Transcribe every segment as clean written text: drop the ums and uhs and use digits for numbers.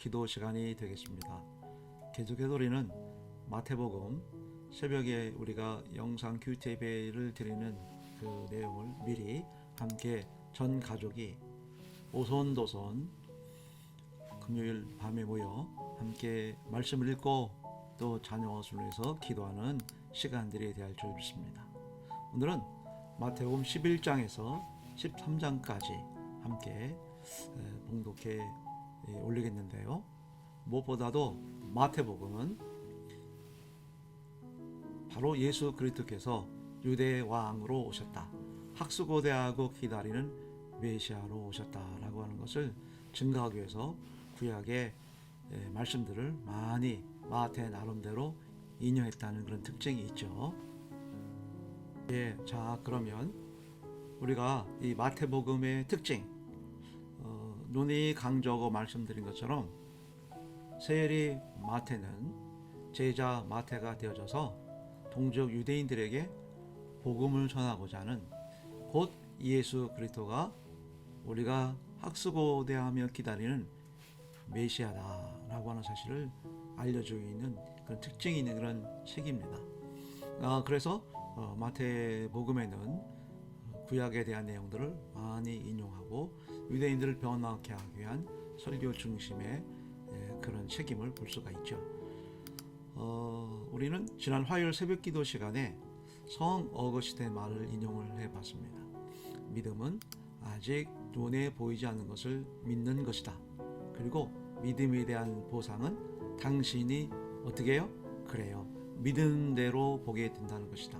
기도 시간이 되겠습니다. 계속해서 우리는 마태복음 새벽에 우리가 영상 큐티 예배를 드리는 그 내용을 미리 함께 전 가족이 오손도손 금요일 밤에 모여 함께 말씀을 읽고 또 자녀와 순례해서 기도하는 시간들에 대할 줄 믿습니다. 오늘은 마태복음 11장에서 13장까지 함께 봉독해 올리겠는데요. 무엇보다도 마태복음은 바로 예수 그리스도께서 유대 왕으로 오셨다, 학수고대하고 기다리는 메시아로 오셨다라고 하는 것을 증거하기 위해서 구약의 말씀들을 많이 마태 나름대로 인용했다는 그런 특징이 있죠. 자, 그러면 우리가 이 마태복음의 특징, 눈이 강조하고 말씀드린 것처럼 세리 마태는 제자 마태가 되어져서 동족 유대인들에게 복음을 전하고자 하는 곧 예수 그리스도가 우리가 학수고대하며 기다리는 메시아다라고 하는 사실을 알려주고 있는 그런 특징이 있는 그런 책입니다. 그래서 마태복음에는 구약에 대한 내용들을 많이 인용하고 유대인들을 변화케 하기 위한 설교 중심의 그런 책임을 볼 수가 있죠. 우리는 지난 화요일 새벽 기도 시간에 성 어거스틴의 말을 인용을 해봤습니다. 믿음은 아직 눈에 보이지 않는 것을 믿는 것이다. 그리고 믿음에 대한 보상은 당신이 어떻게 해요? 그래요. 믿은 대로 보게 된다는 것이다.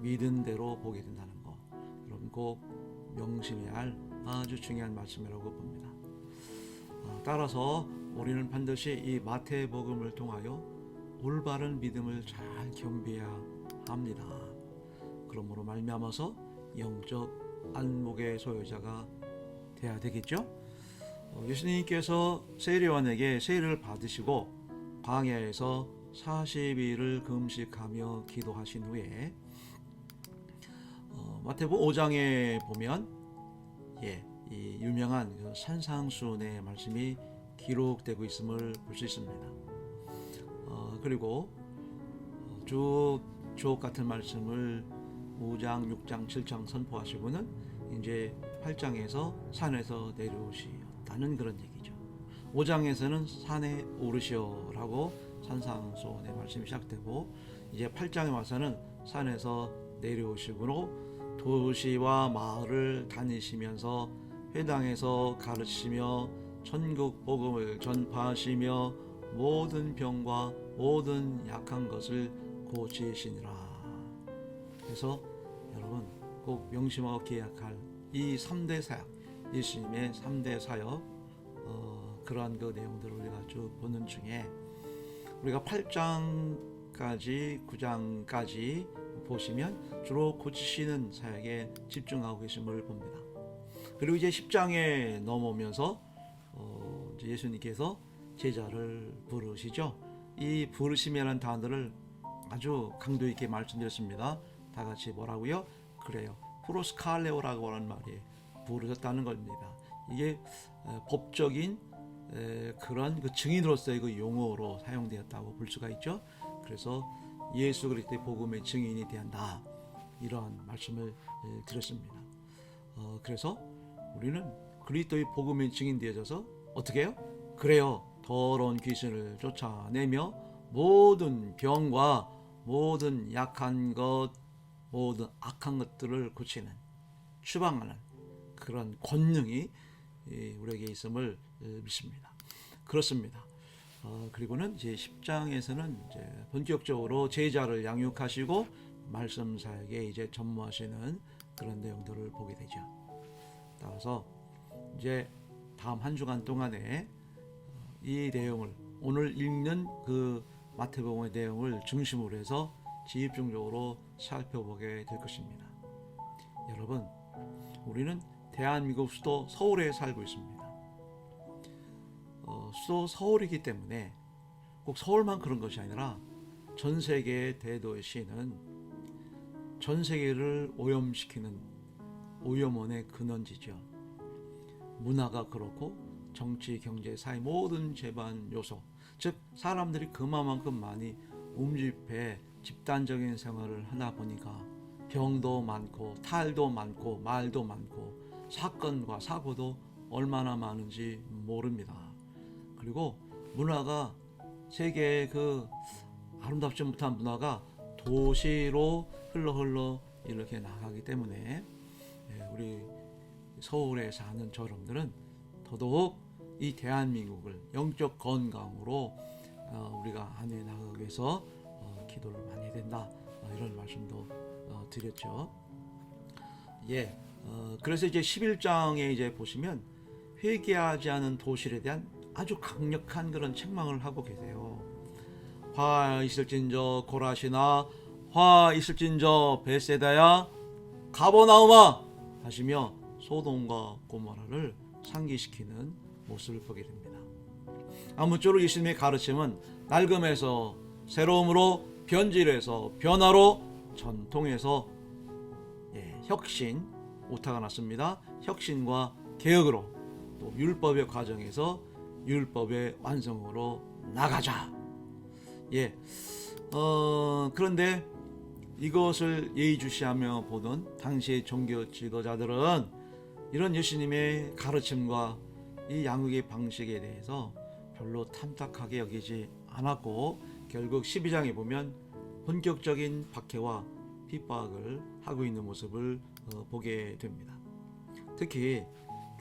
믿은 대로 보게 된다는 것. 여러분 꼭 명심해야 할 아주 중요한 말씀이라고 봅니다. 따라서 우리는 반드시 이 마태복음을 통하여 올바른 믿음을 잘 겸비해야 합니다. 그러므로 말미암아서 영적 안목의 소유자가 돼야 되겠죠. 예수님께서 세례요한에게 세례를 받으시고 광야에서 40일을 금식하며 기도하신 후에 마태복음 5장에 보면 이 유명한 그 산상수훈의 말씀이 기록되고 있음을 볼 수 있습니다. 그리고 쭉 주옥 같은 말씀을 5장, 6장, 7장 선포하시고는 이제 8장에서 산에서 내려오시었다는 그런 얘기죠. 5장에서는 산에 오르시오라고 산상수훈의 말씀이 시작되고 이제 8장에 와서는 산에서 내려오시고 도시와 마을을 다니시면서 회당에서 가르치며 천국 복음을 전파하시며 모든 병과 모든 약한 것을 고치시니라. 그래서 여러분 꼭 명심하고 기억할 이 3대 사역, 예수님의 3대 사역, 그러한 그 내용들을 우리가 쭉 보는 중에 우리가 8장까지 9장까지 보시면 주로 고치시는 사역에 집중하고 계심을 봅니다. 그리고 이제 10장에 넘어오면서 이제 예수님께서 제자를 부르시죠. 이 부르심이라는 단어를 아주 강도 있게 말씀드렸습니다. 다 같이 뭐라고요? 그래요. 프로스칼레오라고 하는 말이 부르셨다는 겁니다. 이게 법적인 그런 그 증인으로서의 그 용어로 사용되었다고 볼 수가 있죠. 그래서 예수 그리스도의 복음의 증인이 되었다, 이런 말씀을 드렸습니다. 그래서 우리는 그리스도의 복음의 증인 되어져서 어떻게 해요? 그래요. 더러운 귀신을 쫓아내며 모든 병과 모든 약한 것, 모든 악한 것들을 고치는, 추방하는 그런 권능이 우리에게 있음을 믿습니다. 그렇습니다. 그리고는 이제 10장에서는 이제 본격적으로 제자를 양육하시고 말씀 사역에 이제 전무하시는 그런 내용들을 보게 되죠. 따라서 이제 다음 한 주간 동안에 이 내용을, 오늘 읽는 그 마태복음의 내용을 중심으로 해서 집중적으로 살펴보게 될 것입니다. 여러분, 우리는 대한민국 수도 서울에 살고 있습니다. 수도 서울이기 때문에 꼭 서울만 그런 것이 아니라 전 세계의 대도시는 전 세계를 오염시키는 오염원의 근원지죠. 문화가 그렇고 정치, 경제, 사회 모든 제반 요소, 즉 사람들이 그만큼 많이 움집해 집단적인 생활을 하다 보니까 병도 많고 탈도 많고 말도 많고 사건과 사고도 얼마나 많은지 모릅니다. 그리고 문화가 세계의 그 아름답지 못한 문화가 도시로 흘러 이렇게 나가기 때문에 우리 서울에 사는 저놈들은 더더욱 이 대한민국을 영적 건강으로 우리가 안에 나가기 위해서 기도를 많이 해야 된다, 이런 말씀도 드렸죠. 그래서 이제 11장에 이제 보시면 회개하지 않은 도시에 대한 아주 강력한 그런 책망을 하고 계세요. 화 있을진저 고라시나, 화 있을진저 베세다야, 가버나움아 하시며 소돔과 고모라를 상기시키는 모습을 보게 됩니다. 아무쪼록 예수님의 가르침은 낡음에서 새로움으로, 변질에서 변화로, 전통에서 혁신, 오타가 났습니다. 혁신과 개혁으로, 또 율법의 과정에서 율법의 완성으로 나가자. 그런데 이것을 예의주시하며 보던 당시의 종교 지도자들은 이런 예수님의 가르침과 이 양육의 방식에 대해서 별로 탐탁하게 여기지 않았고, 결국 12장에 보면 본격적인 박해와 핍박을 하고 있는 모습을 보게 됩니다. 특히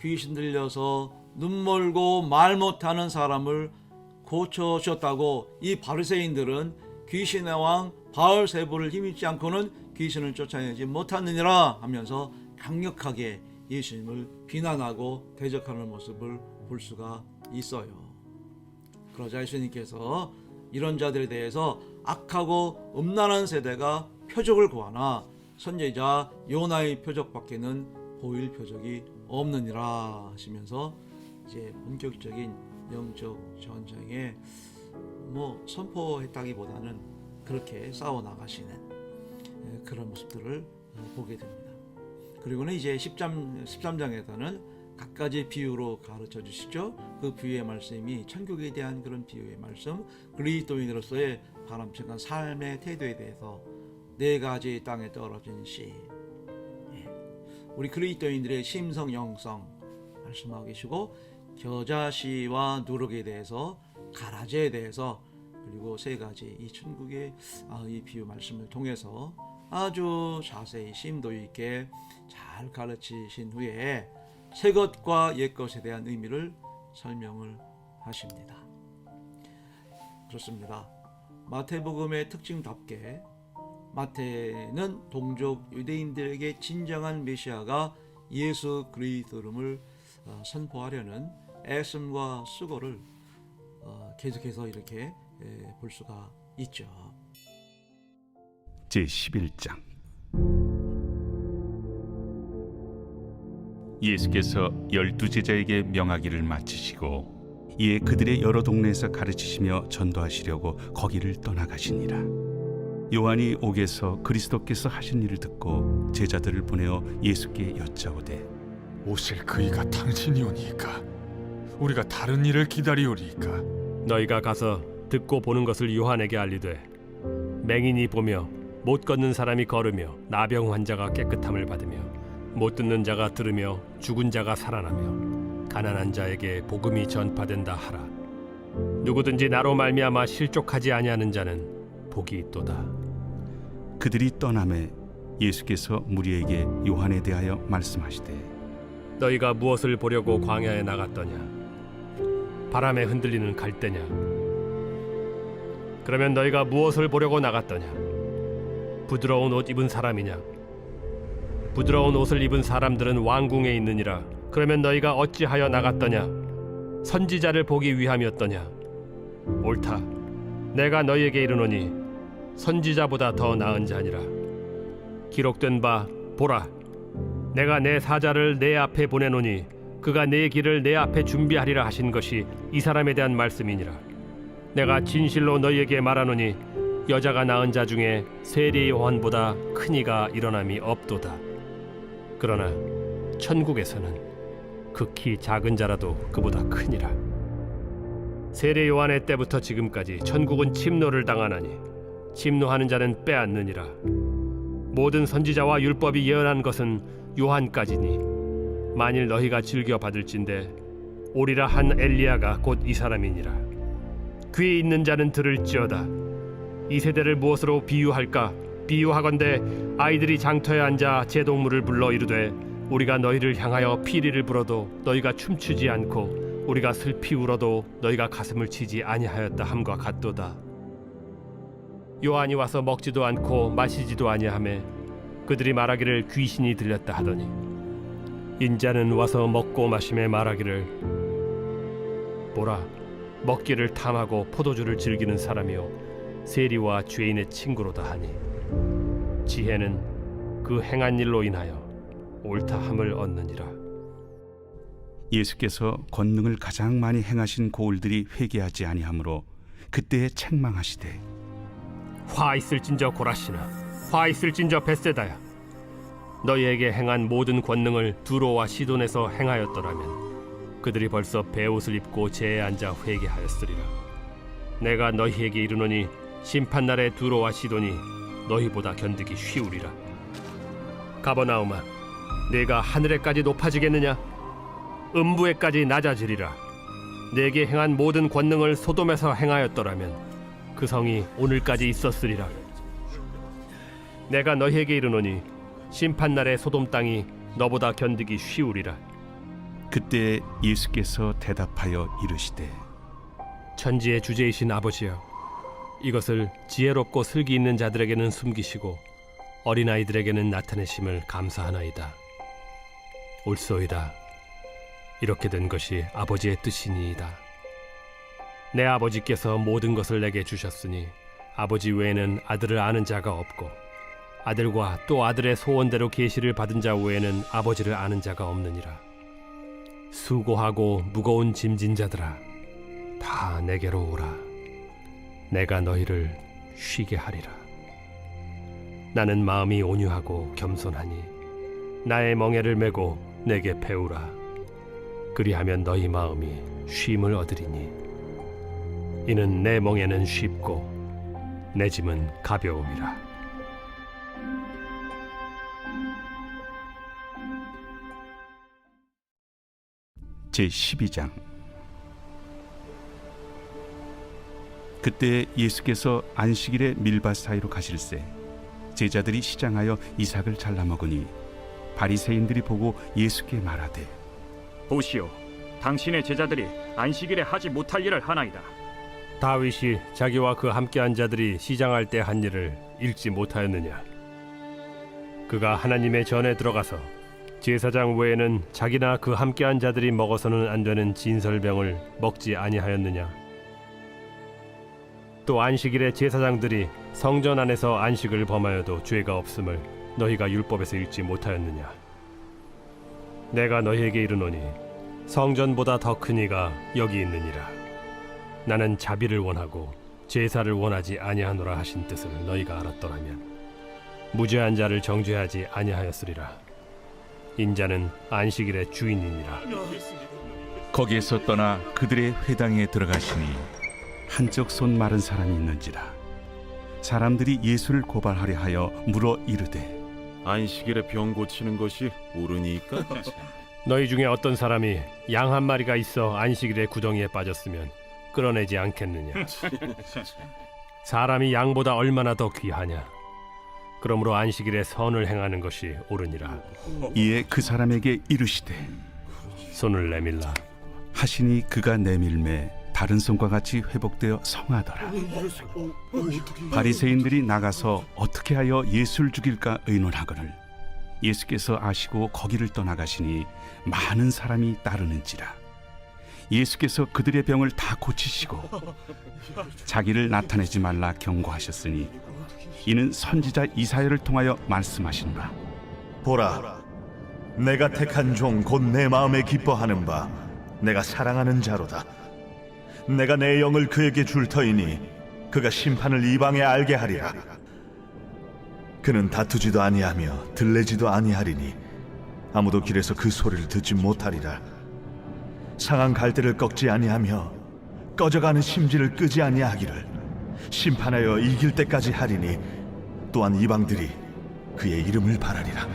귀신 들려서 눈 멀고 말 못하는 사람을 고쳐주셨다고 이 바리새인들은 귀신의 왕 바알세불을 힘입지 않고는 귀신을 쫓아내지 못하느니라 하면서 강력하게 예수님을 비난하고 대적하는 모습을 볼 수가 있어요. 그러자 예수님께서 이런 자들에 대해서 악하고 음란한 세대가 표적을 구하나 선지자 요나의 표적밖에는 보일 표적이 없느니라 하시면서 이제 본격적인 영적 전쟁에 선포했다기보다는 그렇게 싸워 나가시는 그런 모습들을 보게 됩니다. 그리고는 이제 13장에서는 갖가지 비유로 가르쳐 주시죠. 그 비유의 말씀이 천국에 대한 그런 비유의 말씀, 그리스도인으로서의 바람직한 삶의 태도에 대해서 4가지 땅에 떨어진 씨, 우리 그리스도인들의 심성, 영성 말씀하고 계시고, 겨자씨와 누룩에 대해서, 가라지에 대해서, 그리고 3가지 이 천국의 이 비유 말씀을 통해서 아주 자세히 심도 있게 잘 가르치신 후에 새 것과 옛 것에 대한 의미를 설명을 하십니다. 그렇습니다. 마태복음의 특징답게 마태는 동족 유대인들에게 진정한 메시아가 예수 그리스도임을 선포하려는 애씀과 수고를 계속해서 이렇게 볼 수가 있죠. 제11장. 예수께서 12제자에게 명하기를 마치시고 이에 그들의 여러 동네에서 가르치시며 전도하시려고 거기를 떠나가시니라. 요한이 옥에서 그리스도께서 하신 일을 듣고 제자들을 보내어 예수께 여짜오되, 오실 그이가 당신이오니이까? 우리가 다른 일을 기다리오리이까? 너희가 가서 듣고 보는 것을 요한에게 알리되, 맹인이 보며 못 걷는 사람이 걸으며 나병 환자가 깨끗함을 받으며 못 듣는 자가 들으며 죽은 자가 살아나며 가난한 자에게 복음이 전파된다 하라. 누구든지 나로 말미암아 실족하지 아니하는 자는 복이 있도다. 그들이 떠나매 예수께서 무리에게 요한에 대하여 말씀하시되, 너희가 무엇을 보려고 광야에 나갔더냐? 바람에 흔들리는 갈대냐? 그러면 너희가 무엇을 보려고 나갔더냐? 부드러운 옷 입은 사람이냐? 부드러운 옷을 입은 사람들은 왕궁에 있느니라. 그러면 너희가 어찌하여 나갔더냐? 선지자를 보기 위함이었더냐? 옳다. 내가 너희에게 이르노니 선지자보다 더 나은 자니라. 기록된 바 보라, 내가 내 사자를 내 앞에 보내노니 그가 내 길을 내 앞에 준비하리라 하신 것이 이 사람에 대한 말씀이니라. 내가 진실로 너희에게 말하노니 여자가 낳은 자 중에 세례 요한보다 큰 이가 일어남이 없도다. 그러나 천국에서는 극히 작은 자라도 그보다 크니라. 세례 요한의 때부터 지금까지 천국은 침노를 당하나니 침노하는 자는 빼앗느니라. 모든 선지자와 율법이 예언한 것은 요한까지니 만일 너희가 즐겨 받을진대 오리라 한 엘리야가 곧 이 사람이니라. 귀 있는 자는 들을지어다. 이 세대를 무엇으로 비유할까? 비유하건대 아이들이 장터에 앉아 제동물을 불러 이르되 우리가 너희를 향하여 피리를 불어도 너희가 춤추지 않고 우리가 슬피 울어도 너희가 가슴을 치지 아니하였다 함과 같도다. 요한이 와서 먹지도 않고 마시지도 아니하매 그들이 말하기를 귀신이 들렸다 하더니 인자는 와서 먹고 마심에 말하기를 보라 먹기를 탐하고 포도주를 즐기는 사람이요 세리와 죄인의 친구로다 하니 지혜는 그 행한 일로 인하여 옳다함을 얻느니라. 예수께서 권능을 가장 많이 행하신 고을들이 회개하지 아니하므로 그때에 책망하시되 화 있을진저 고라시나 화 있을진저 벳세다야 너희에게 행한 모든 권능을 두로와 시돈에서 행하였더라면 그들이 벌써 베옷을 입고 제에 앉아 회개하였으리라. 내가 너희에게 이르노니 심판날에 두로와 시돈이 너희보다 견디기 쉬우리라. 가버나움아 내가 하늘에까지 높아지겠느냐? 음부에까지 낮아지리라. 내게 행한 모든 권능을 소돔에서 행하였더라면 그 성이 오늘까지 있었으리라. 내가 너희에게 이르노니 심판날에 소돔 땅이 너보다 견디기 쉬우리라. 그때 예수께서 대답하여 이르시되 천지의 주제이신 아버지여 이것을 지혜롭고 슬기 있는 자들에게는 숨기시고 어린아이들에게는 나타내심을 감사하나이다. 옳소이다. 이렇게 된 것이 아버지의 뜻이니이다. 내 아버지께서 모든 것을 내게 주셨으니 아버지 외에는 아들을 아는 자가 없고 아들과 또 아들의 소원대로 계시를 받은 자 외에는 아버지를 아는 자가 없느니라. 수고하고 무거운 짐진 자들아 다 내게로 오라. 내가 너희를 쉬게 하리라. 나는 마음이 온유하고 겸손하니 나의 멍에를 메고 내게 배우라. 그리하면 너희 마음이 쉼을 얻으리니 이는 내 멍에는 쉽고 내 짐은 가벼움이라. 제12장 그때 예수께서 안식일에 밀밭 사이로 가실새 제자들이 시장하여 이삭을 잘라 먹으니 바리새인들이 보고 예수께 말하되 보시오, 당신의 제자들이 안식일에 하지 못할 일을 하나이다. 다윗이 자기와 그 함께한 자들이 시장할 때 한 일을 읽지 못하였느냐? 그가 하나님의 전에 들어가서 제사장 외에는 자기나 그 함께한 자들이 먹어서는 안 되는 진설병을 먹지 아니하였느냐? 또 안식일에 제사장들이 성전 안에서 안식을 범하여도 죄가 없음을 너희가 율법에서 읽지 못하였느냐? 내가 너희에게 이르노니 성전보다 더 큰 이가 여기 있느니라. 나는 자비를 원하고 제사를 원하지 아니하노라 하신 뜻을 너희가 알았더라면 무죄한 자를 정죄하지 아니하였으리라. 인자는 안식일의 주인이니라. 거기에서 떠나 그들의 회당에 들어가시니 한쪽 손 마른 사람이 있는지라. 사람들이 예수를 고발하려 하여 물어 이르되 안식일에 병 고치는 것이 옳으니까? 너희 중에 어떤 사람이 양 한 마리가 있어 안식일에 구덩이에 빠졌으면 끌어내지 않겠느냐? 사람이 양보다 얼마나 더 귀하냐? 그러므로 안식일에 선을 행하는 것이 옳으니라. 이에 그 사람에게 이르시되 손을 내밀라. 하시니 그가 내밀매 다른 손과 같이 회복되어 성하더라. 바리새인들이 나가서 어떻게 하여 예수를 죽일까 의논하거늘 예수께서 아시고 거기를 떠나가시니 많은 사람이 따르는지라. 예수께서 그들의 병을 다 고치시고 자기를 나타내지 말라 경고하셨으니 이는 선지자 이사야를 통하여 말씀하시노라. 보라, 내가 택한 종 곧 내 마음에 기뻐하는 바 내가 사랑하는 자로다. 내가 내 영을 그에게 줄 터이니 그가 심판을 이방에 알게 하리라. 그는 다투지도 아니하며 들레지도 아니하리니 아무도 길에서 그 소리를 듣지 못하리라. 상한 갈대를 꺾지 아니하며 꺼져가는 심지를 끄지 아니하기를 심판하여 이길 때까지 하리니 또한 이방들이 그의 이름을 바라리라.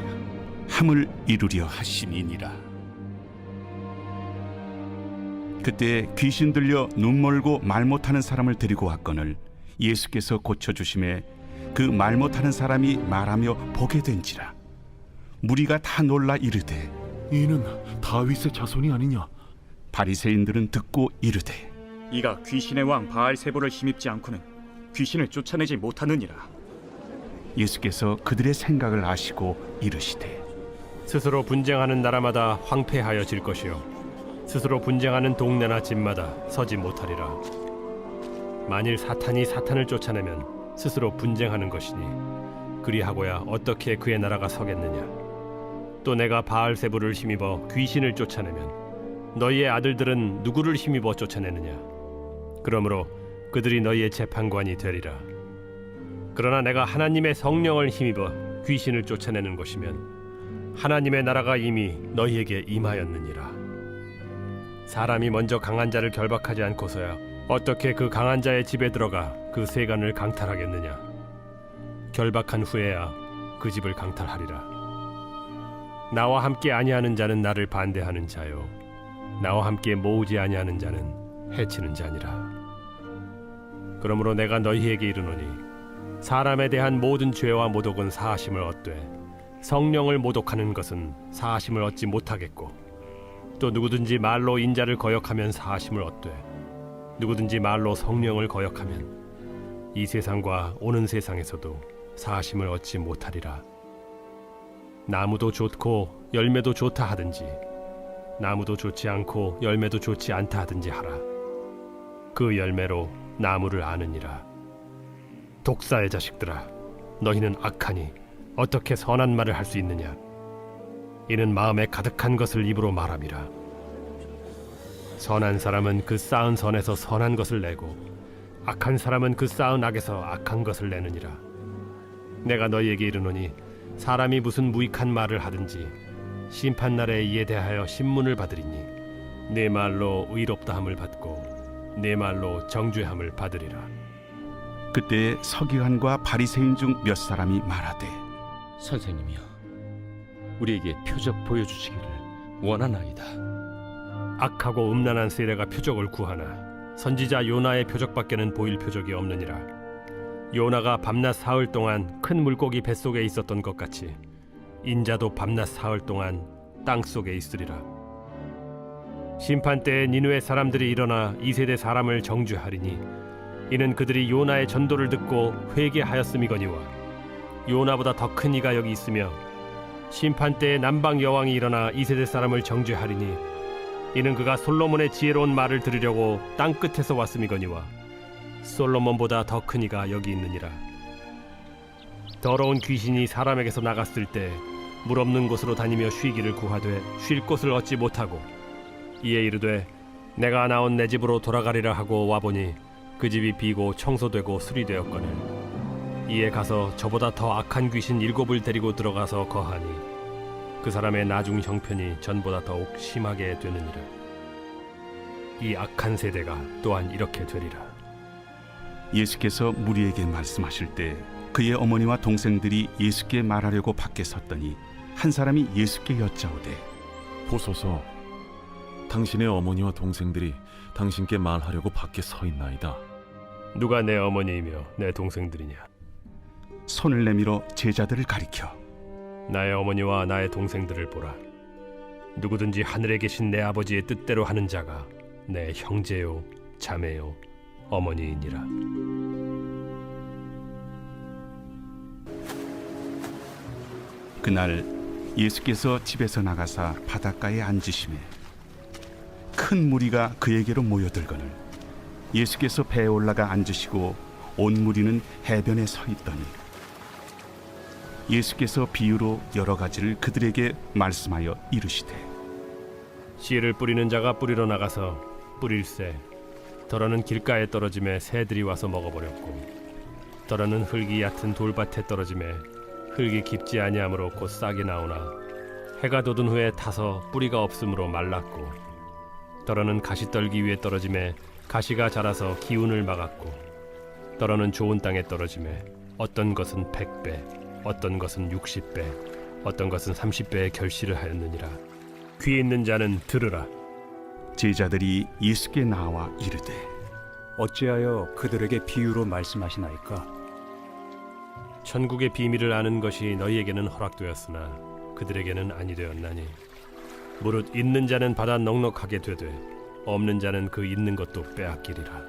함을 이루려 하심이니라. 그때 귀신 들려 눈 멀고 말 못하는 사람을 데리고 왔거늘 예수께서 고쳐주심에 그 말 못하는 사람이 말하며 보게 된지라. 무리가 다 놀라 이르되 이는 다윗의 자손이 아니냐? 바리새인들은 듣고 이르되 이가 귀신의 왕 바알세보를 힘입지 않고는 귀신을 쫓아내지 못하느니라. 예수께서 그들의 생각을 아시고 이르시되 스스로 분쟁하는 나라마다 황폐하여질 것이요 스스로 분쟁하는 동네나 집마다 서지 못하리라. 만일 사탄이 사탄을 쫓아내면 스스로 분쟁하는 것이니 그리하고야 어떻게 그의 나라가 서겠느냐. 또 내가 바알세부를 힘입어 귀신을 쫓아내면 너희의 아들들은 누구를 힘입어 쫓아내느냐. 그러므로 그들이 너희의 재판관이 되리라. 그러나 내가 하나님의 성령을 힘입어 귀신을 쫓아내는 것이면 하나님의 나라가 이미 너희에게 임하였느니라. 사람이 먼저 강한 자를 결박하지 않고서야 어떻게 그 강한 자의 집에 들어가 그 세간을 강탈하겠느냐. 결박한 후에야 그 집을 강탈하리라. 나와 함께 아니하는 자는 나를 반대하는 자요 나와 함께 모으지 아니하는 자는 해치는 자니라. 그러므로 내가 너희에게 이르노니 사람에 대한 모든 죄와 모독은 사하심을 얻되 성령을 모독하는 것은 사하심을 얻지 못하겠고 또 누구든지 말로 인자를 거역하면 사하심을 얻되 누구든지 말로 성령을 거역하면 이 세상과 오는 세상에서도 사하심을 얻지 못하리라. 나무도 좋고 열매도 좋다 하든지 나무도 좋지 않고 열매도 좋지 않다 하든지 하라. 그 열매로 나무를 아느니라. 독사의 자식들아, 너희는 악하니 어떻게 선한 말을 할 수 있느냐. 이는 마음에 가득한 것을 입으로 말함이라. 선한 사람은 그 쌓은 선에서 선한 것을 내고 악한 사람은 그 쌓은 악에서 악한 것을 내느니라. 내가 너희에게 이르노니 사람이 무슨 무익한 말을 하든지 심판날에 이에 대하여 신문을 받으리니 네 말로 의롭다함을 받고 네 말로 정죄함을 받으리라. 그때 서기관과 바리새인 중 몇 사람이 말하되 선생님이여, 우리에게 표적 보여주시기를 원하나이다. 악하고 음란한 세례가 표적을 구하나 선지자 요나의 표적밖에는 보일 표적이 없느니라. 요나가 밤낮 사흘 동안 큰 물고기 뱃속에 있었던 것 같이 인자도 밤낮 사흘 동안 땅속에 있으리라. 심판 때에 니느웨 사람들이 일어나 이 세대 사람을 정죄하리니 이는 그들이 요나의 전도를 듣고 회개하였음이거니와 요나보다 더 큰 이가 여기 있으며 심판 때에 남방 여왕이 일어나 이 세대 사람을 정죄하리니 이는 그가 솔로몬의 지혜로운 말을 들으려고 땅 끝에서 왔음이거니와 솔로몬보다 더 큰 이가 여기 있느니라. 더러운 귀신이 사람에게서 나갔을 때 물 없는 곳으로 다니며 쉬기를 구하되 쉴 곳을 얻지 못하고 이에 이르되 내가 나온 내 집으로 돌아가리라 하고 와보니 그 집이 비고 청소되고 수리되었거늘 이에 가서 저보다 더 악한 귀신 7을 데리고 들어가서 거하니 그 사람의 나중 형편이 전보다 더욱 심하게 되느니라. 이 악한 세대가 또한 이렇게 되리라. 예수께서 무리에게 말씀하실 때 그의 어머니와 동생들이 예수께 말하려고 밖에 섰더니 한 사람이 예수께 여짜오되 보소서, 당신의 어머니와 동생들이 당신께 말하려고 밖에 서 있나이다. 누가 내 어머니이며 내 동생들이냐? 손을 내밀어 제자들을 가리켜 나의 어머니와 나의 동생들을 보라. 누구든지 하늘에 계신 내 아버지의 뜻대로 하는 자가 내 형제요 자매요 어머니이니라. 그날 예수께서 집에서 나가사 바닷가에 앉으시매 큰 무리가 그에게로 모여들거늘 예수께서 배에 올라가 앉으시고 온 무리는 해변에 서 있더니 예수께서 비유로 여러 가지를 그들에게 말씀하여 이르시되 씨를 뿌리는 자가 뿌리러 나가서 뿌릴새 더러는 길가에 떨어짐에 새들이 와서 먹어버렸고 더러는 흙이 얕은 돌밭에 떨어짐에 흙이 깊지 아니하므로 곧 싹이 나오나 해가 돋은 후에 타서 뿌리가 없으므로 말랐고 더러는 가시떨기 위에 떨어짐에 가시가 자라서 기운을 막았고 더러는 좋은 땅에 떨어짐에 어떤 것은 100배, 어떤 것은 60배, 어떤 것은 30배의 결실을 하였느니라. 귀 있는 자는 들으라. 제자들이 예수께 나와 이르되 어찌하여 그들에게 비유로 말씀하시나이까? 천국의 비밀을 아는 것이 너희에게는 허락되었으나 그들에게는 아니 되었나니 무릇 있는 자는 받아 넉넉하게 되되 없는 자는 그 있는 것도 빼앗기리라.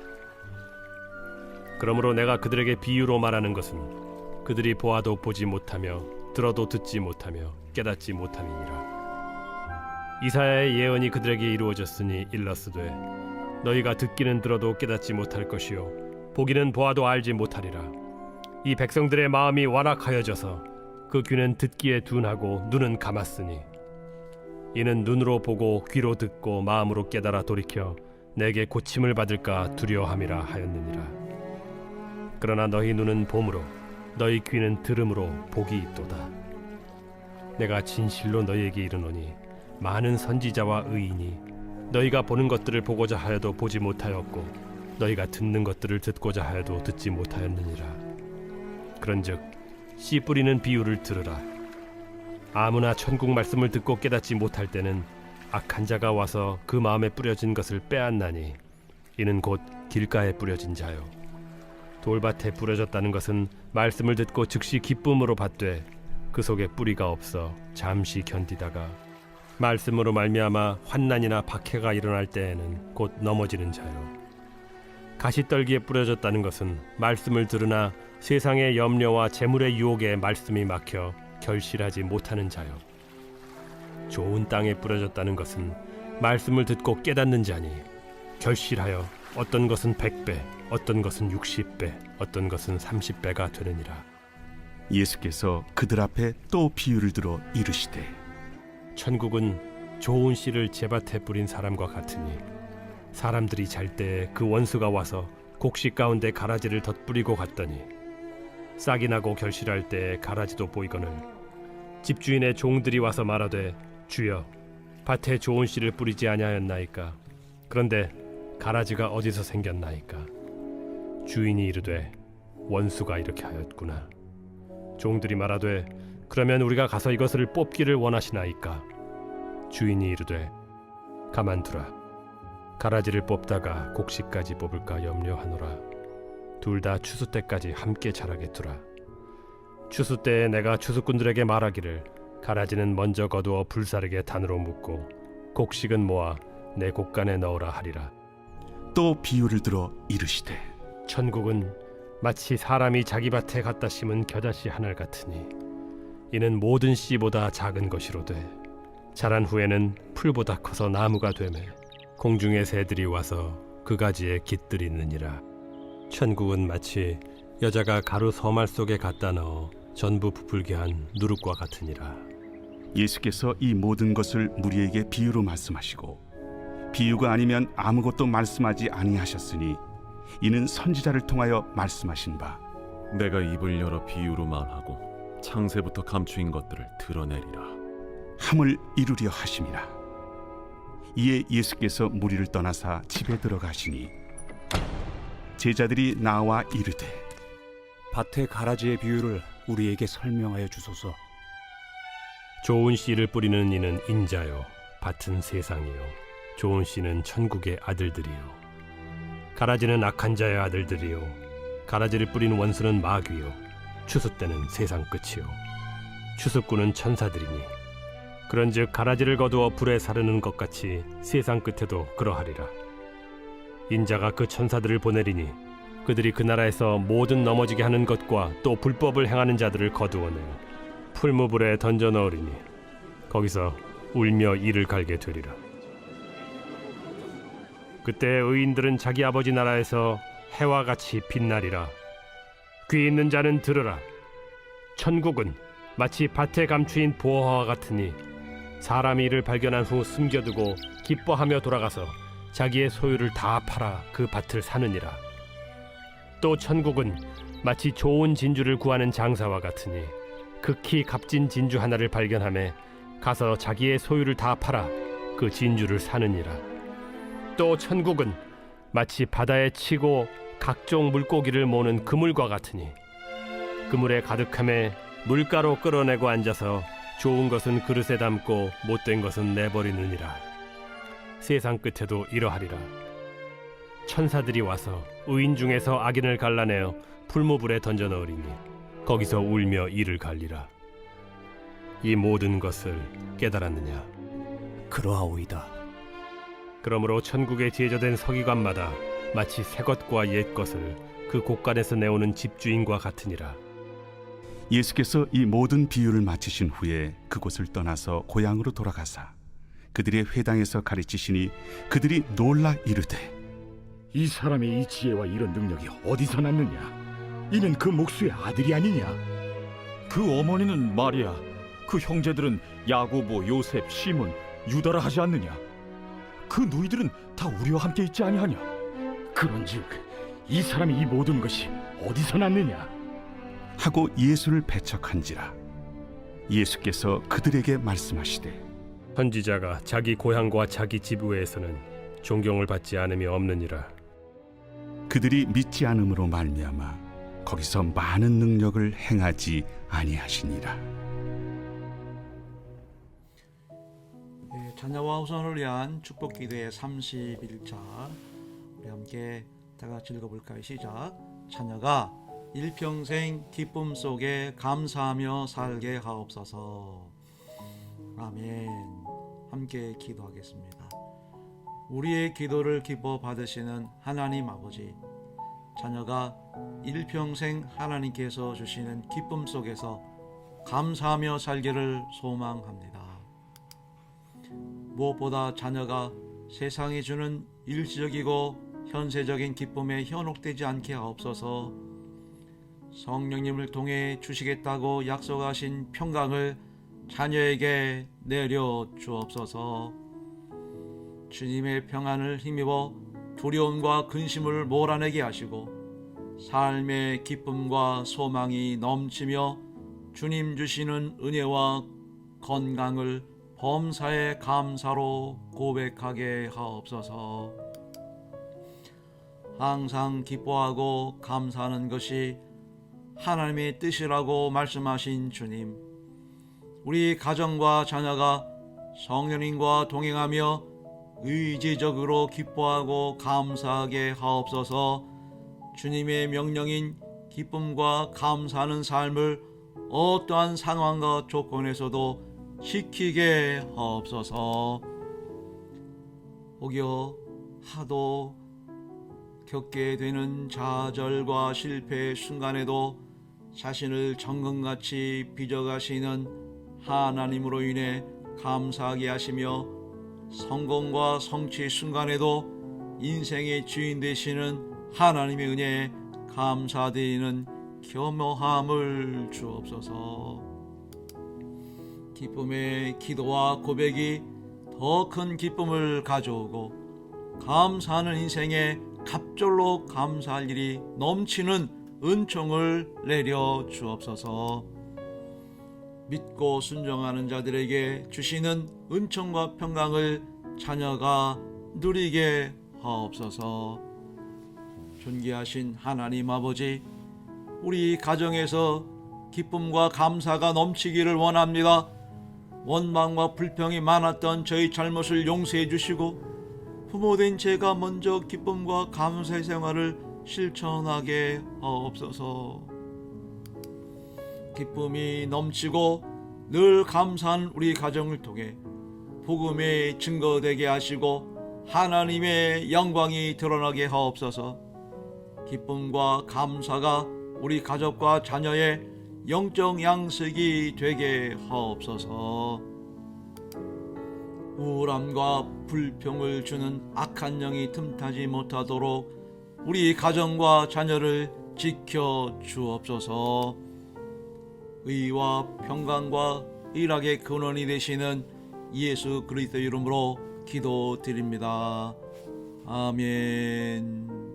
그러므로 내가 그들에게 비유로 말하는 것은 그들이 보아도 보지 못하며 들어도 듣지 못하며 깨닫지 못함이니라. 이사야의 예언이 그들에게 이루어졌으니 일렀으되 너희가 듣기는 들어도 깨닫지 못할 것이요 보기는 보아도 알지 못하리라. 이 백성들의 마음이 완악하여져서 그 귀는 듣기에 둔하고 눈은 감았으니 이는 눈으로 보고 귀로 듣고 마음으로 깨달아 돌이켜 내게 고침을 받을까 두려워함이라 하였느니라. 그러나 너희 눈은 봄으로 너희 귀는 들음으로 복이 있도다. 내가 진실로 너희에게 이르노니 많은 선지자와 의인이 너희가 보는 것들을 보고자 하여도 보지 못하였고 너희가 듣는 것들을 듣고자 하여도 듣지 못하였느니라. 그런즉 씨 뿌리는 비유를 들으라. 아무나 천국 말씀을 듣고 깨닫지 못할 때는 악한 자가 와서 그 마음에 뿌려진 것을 빼앗나니 이는 곧 길가에 뿌려진 자요 돌밭에 뿌려졌다는 것은 말씀을 듣고 즉시 기쁨으로 받되 그 속에 뿌리가 없어 잠시 견디다가 말씀으로 말미암아 환난이나 박해가 일어날 때에는 곧 넘어지는 자요 가시떨기에 뿌려졌다는 것은 말씀을 들으나 세상의 염려와 재물의 유혹에 말씀이 막혀 결실하지 못하는 자요 좋은 땅에 뿌려졌다는 것은 말씀을 듣고 깨닫는 자니 결실하여 어떤 것은 100배, 어떤 것은 60배, 어떤 것은 30배가 되느니라. 예수께서 그들 앞에 또 비유를 들어 이르시되 천국은 좋은 씨를 제밭에 뿌린 사람과 같으니 사람들이 잘 때에 그 원수가 와서 곡식 가운데 가라지를 덧뿌리고 갔더니 싹이 나고 결실할 때에 가라지도 보이거늘 집주인의 종들이 와서 말하되 주여 밭에 좋은 씨를 뿌리지 아니하였나이까 그런데 가라지가 어디서 생겼나이까 주인이 이르되 원수가 이렇게 하였구나 종들이 말하되 그러면 우리가 가서 이것을 뽑기를 원하시나이까 주인이 이르되 가만두라 가라지를 뽑다가 곡식까지 뽑을까 염려하노라 둘 다 추수 때까지 함께 자라게 두라 추수 때에 내가 추수꾼들에게 말하기를 가라지는 먼저 거두어 불사르게 단으로 묶고 곡식은 모아 내 곡간에 넣으라 하리라. 또 비유를 들어 이르시되 천국은 마치 사람이 자기 밭에 갖다 심은 겨자씨 한 알 같으니 이는 모든 씨보다 작은 것이로되 자란 후에는 풀보다 커서 나무가 되매 공중의 새들이 와서 그 가지에 깃들이느니라. 천국은 마치 여자가 가루 서말 속에 갖다 넣어 전부 부풀게 한 누룩과 같으니라. 예수께서 이 모든 것을 무리에게 비유로 말씀하시고 비유가 아니면 아무것도 말씀하지 아니하셨으니 이는 선지자를 통하여 말씀하신 바 내가 입을 열어 비유로 말하고 창세부터 감추인 것들을 드러내리라. 함을 이루려 하심이라. 이에 예수께서 무리를 떠나사 집에 들어가시니 제자들이 나와 이르되 밭의 가라지의 비유를 우리에게 설명하여 주소서. 좋은 씨를 뿌리는 이는 인자요 밭은 세상이요 좋은 씨는 천국의 아들들이요 가라지는 악한 자의 아들들이요 가라지를 뿌린 원수는 마귀요 추수 때는 세상 끝이요 추수꾼은 천사들이니 그런즉 가라지를 거두어 불에 사르는 것 같이 세상 끝에도 그러하리라. 인자가 그 천사들을 보내리니 그들이 그 나라에서 모든 넘어지게 하는 것과 또 불법을 행하는 자들을 거두어내어 풀무불에 던져 넣으리니 거기서 울며 이를 갈게 되리라. 그때 의인들은 자기 아버지 나라에서 해와 같이 빛나리라. 귀 있는 자는 들으라. 천국은 마치 밭에 감추인 보화와 같으니 사람이 이를 발견한 후 숨겨두고 기뻐하며 돌아가서 자기의 소유를 다 팔아 그 밭을 사느니라. 또 천국은 마치 좋은 진주를 구하는 장사와 같으니 극히 값진 진주 하나를 발견하며 가서 자기의 소유를 다 팔아 그 진주를 사느니라. 또 천국은 마치 바다에 치고 각종 물고기를 모는 그물과 같으니 그물에 가득함에 물가로 끌어내고 앉아서 좋은 것은 그릇에 담고 못된 것은 내버리느니라. 세상 끝에도 이러하리라. 천사들이 와서 의인 중에서 악인을 갈라내어 풀무불에 던져 넣으리니 거기서 울며 이를 갈리라. 이 모든 것을 깨달았느냐? 그러하오이다. 그러므로 천국에 제조된 서기관마다 마치 새 것과 옛 것을 그 곳간에서 내오는 집주인과 같으니라. 예수께서 이 모든 비유를 마치신 후에 그곳을 떠나서 고향으로 돌아가사 그들의 회당에서 가르치시니 그들이 놀라 이르되 이 사람의 이 지혜와 이런 능력이 어디서 났느냐? 이는 그 목수의 아들이 아니냐? 그 어머니는 마리아, 그 형제들은 야고보, 요셉, 시몬, 유다라 하지 않느냐? 그 누이들은 다 우리와 함께 있지 아니하냐? 그런즉 이 사람이 이 모든 것이 어디서 났느냐? 하고 예수를 배척한지라. 예수께서 그들에게 말씀하시되 선지자가 자기 고향과 자기 집 외에서는 존경을 받지 않음이 없느니라. 그들이 믿지 않음으로 말미암아 거기서 많은 능력을 행하지 아니하시니라. 자녀와 후손을 위한 축복기도의 31자 우리 함께 다 같이 읽어볼까요? 시작. 자녀가 일평생 기쁨 속에 감사하며 살게 하옵소서. 아멘. 함께 기도하겠습니다. 우리의 기도를 기뻐 받으시는 하나님 아버지, 자녀가 일평생 하나님께서 주시는 기쁨 속에서 감사하며 살기를 소망합니다. 무엇보다 자녀가 세상이 주는 일시적이고 현세적인 기쁨에 현혹되지 않게 하옵소서. 성령님을 통해 주시겠다고 약속하신 평강을 자녀에게 내려 주옵소서. 주님의 평안을 힘입어 두려움과 근심을 몰아내게 하시고 삶의 기쁨과 소망이 넘치며 주님 주시는 은혜와 건강을 범사의 감사로 고백하게 하옵소서. 항상 기뻐하고 감사하는 것이 하나님의 뜻이라고 말씀하신 주님, 우리 가정과 자녀가 성령님과 동행하며 의지적으로 기뻐하고 감사하게 하옵소서. 주님의 명령인 기쁨과 감사하는 삶을 어떠한 상황과 조건에서도 지키게 하옵소서. 혹여 하도 겪게 되는 좌절과 실패의 순간에도 자신을 정금같이 빚어가시는 하나님으로 인해 감사하게 하시며 성공과 성취의 순간에도 인생의 주인 되시는 하나님의 은혜에 감사드리는 겸허함을 주옵소서. 기쁨의 기도와 고백이 더 큰 기쁨을 가져오고 감사하는 인생에 갑절로 감사할 일이 넘치는 은총을 내려 주옵소서. 믿고 순종하는 자들에게 주시는 은총과 평강을 자녀가 누리게 하옵소서. 존귀하신 하나님 아버지, 우리 가정에서 기쁨과 감사가 넘치기를 원합니다. 원망과 불평이 많았던 저희 잘못을 용서해 주시고 부모된 제가 먼저 기쁨과 감사의 생활을 실천하게 하옵소서. 기쁨이 넘치고 늘 감사한 우리 가정을 통해 복음의 증거되게 하시고 하나님의 영광이 드러나게 하옵소서. 기쁨과 감사가 우리 가족과 자녀의 영적 양식이 되게 하옵소서. 우울함과 불평을 주는 악한 영이 틈타지 못하도록 우리 가정과 자녀를 지켜 주옵소서. 의와 평강과 일학의 근원이 되시는 예수 그리스도 이름으로 기도드립니다. 아멘.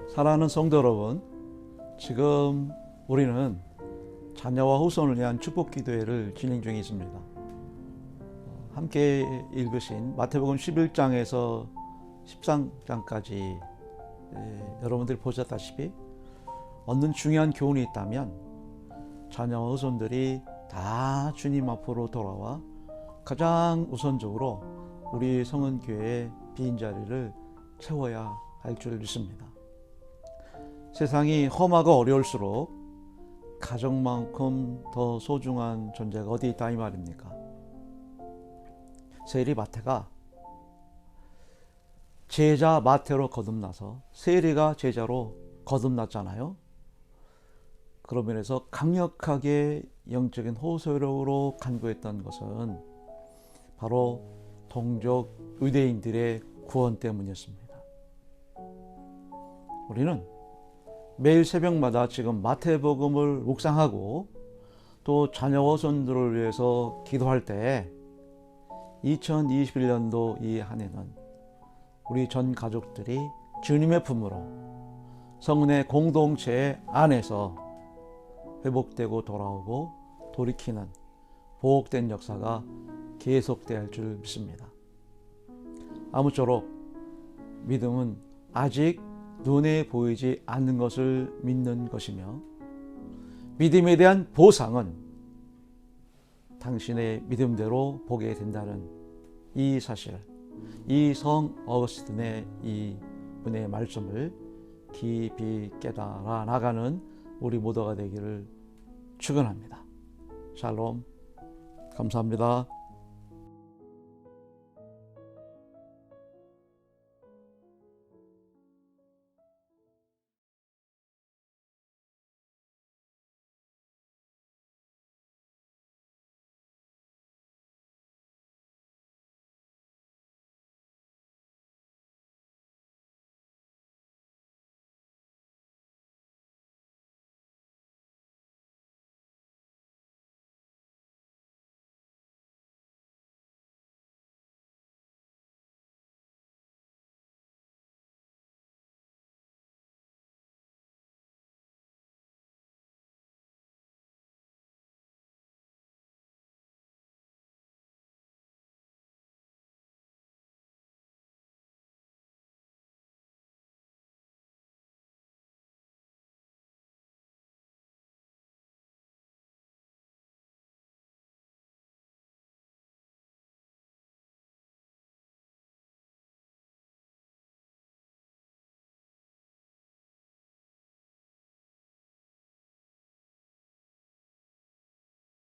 사랑하는 성도 여러분, 지금 우리는 자녀와 후손을 위한 축복 기도회를 진행 중에 있습니다. 함께 읽으신 마태복음 11장에서 13장까지 여러분들이 보셨다시피 얻는 중요한 교훈이 있다면 자녀와 후손들이 다 주님 앞으로 돌아와 가장 우선적으로 우리 성은교회의 빈자리를 채워야 할 줄 믿습니다. 세상이 험하고 어려울수록 가족만큼 더 소중한 존재가 어디 있다 이 말입니까? 세리 마태가 제자 마태로 거듭나서 세리가 제자로 거듭났잖아요. 그런 면에서 강력하게 영적인 호소력으로 간구했던 것은 바로 동족 유대인들의 구원 때문이었습니다. 우리는 매일 새벽마다 지금 마태복음을 묵상하고 또 자녀와 손들을 위해서 기도할 때 2021년도 이 한 해는 우리 전 가족들이 주님의 품으로 성은의 공동체 안에서 회복되고 돌아오고 돌이키는 보복된 역사가 계속돼야 할 줄 믿습니다. 아무쪼록 믿음은 아직 눈에 보이지 않는 것을 믿는 것이며 믿음에 대한 보상은 당신의 믿음대로 보게 된다는 이 사실, 이 성 어거스틴의 이 분의 말씀을 깊이 깨달아 나가는 우리 모두가 되기를 축원합니다. 샬롬, 감사합니다.